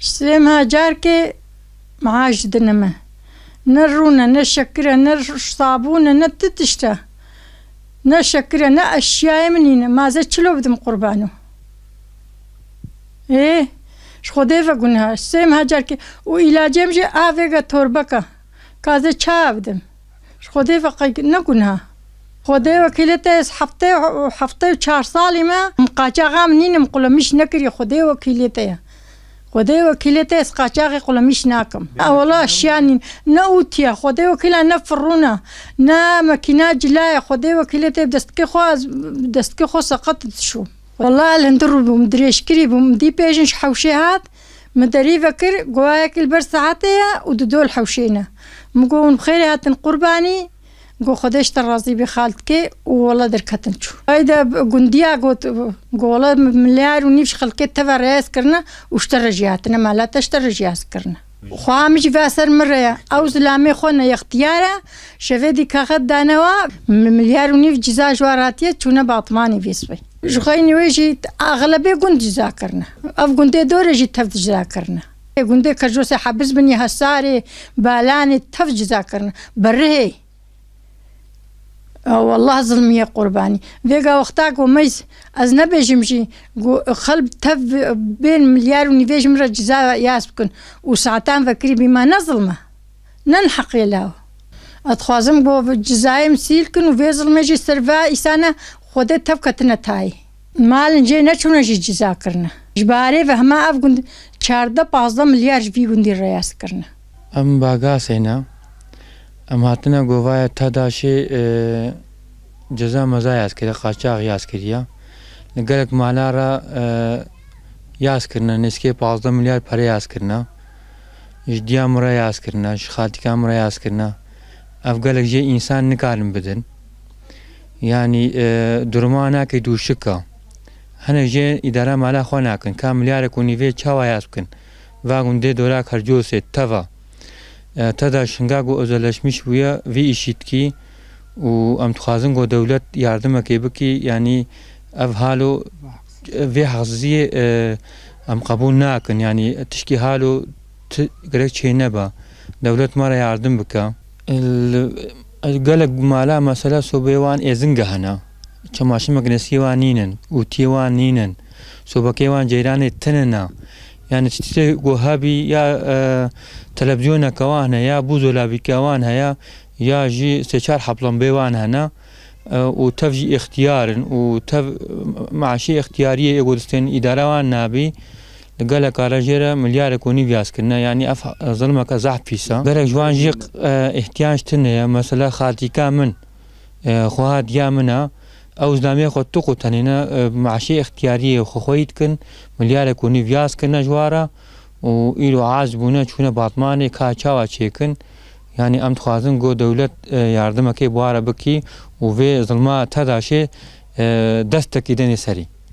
سلام هاجر که معاش دنمه نه رونه نه شکره نه صابونه نه تتشته نه شکره نه اشیاء منینه مازه چلو بدم قربانو خدای و گناه سلام هاجر که و علاجم جه آویگا توربکا کازه چا بدم خدای و نه گناه خدای وکیلت از هفته و 4 سالی ما مقاچاقا منینم قلمیش نکری خدای وکیلت خدای وکیلت از قاچاقی قلمیش ناکم اولا اشیاء نه اوتیا خدای وکیلا نه فرونه نه مکینا جلای خدای وکیلت دستکی خو سقطت شو والله الهندرو بمدريش كري بمدي بيجنش حوشيهات مدري فكر قوايك البرسعاتية وددول حوشينا مقون بخير هاتن قرباني قو خديش ترازي بخالتك والله دركتن شو هيدا قنديا قولا مليار ونيفش خلقت تفا رياس كرنا واشترجياتنا ما لا تشترجياس كرنا خامج فاسر مرة أو زلامي خونا يختيارا شفيدي كاخد دانوا مليار ونيف جزا جواراتية تونا باطماني فيسبي جخيني ويجي أغلبية قند جزا كرنا أف قندي دوري جي تفت جزا كرنا قندي كجوسي حبس بني هساري بالاني تفت جزا كرنا برهي والله ظلمية قرباني فيقا وقتاك وميز از نبيجمشي خلب تف بين مليار ونيفيج مرة جزاء ياسبكن وساعتان فكري بما نظلمه ننحق يلاو اتخوازم قو جزاء مسيلكن وفي ظلمي جي سرفا إسانا خودي تفكتنا تاي مال نجي نچونا جي جزاء كرنا جباري فهما افقن 14-15 مليار جبي قندي الرياس كرنا ام باقا سينا ام هاتنا گووایا تداشی جزا مزا یاز کرده قاچاق یاز کرده نگرک مالا را یاز کرده نسکه 15 میلیار پره یاز کرده جدیا مرا یاز کرده شخالتیکا مرا یاز کرده افگلک جه انسان نکارم بدن یعنی درمانا که دوشکا هنه جه اداره مالا خواه نکن که میلیار کنیوه چاوا یاز کن واگونده دولا کرجوسه توا تدا شنگاگو ازلشمیش بویا وی ایشیدکی و ام تخازن گو دولت یاردم که بکی یعنی اف حالو وی حقزی ام قبول ناکن یعنی تشکی حالو گرک چه نبا دولت مرا یاردم بکا گلک مالا مثلا صوبیوان ازنگه هنا چماشی مگنسیوان نینن و تیوان نینن صوبکیوان جیران تننا يعني تشتري وهابي يا تلفزيون كوان يا بوزولا كوان يا جي استشار حبلان بيوان هنا وتفجي اختيار معشي اختيارية يقولستين إدارة وان نابي قال لك رجيرة مليار كوني فياس كنا يعني ظلمك زحف فيسا قال لك جوان جي احتياج تنيا مثلا خالتي كامن خوهات يا منا او زلامي خو تقو تنينا معشي اختياريه خو خويت كن مليار كوني فياس كن جوارا و إلو عازبونا چونه باطماني كا چاوا چيكن يعني ام تخوازن گو دولت ياردمكي بوارا بكي و في ظلما تداشي دستكي دني سري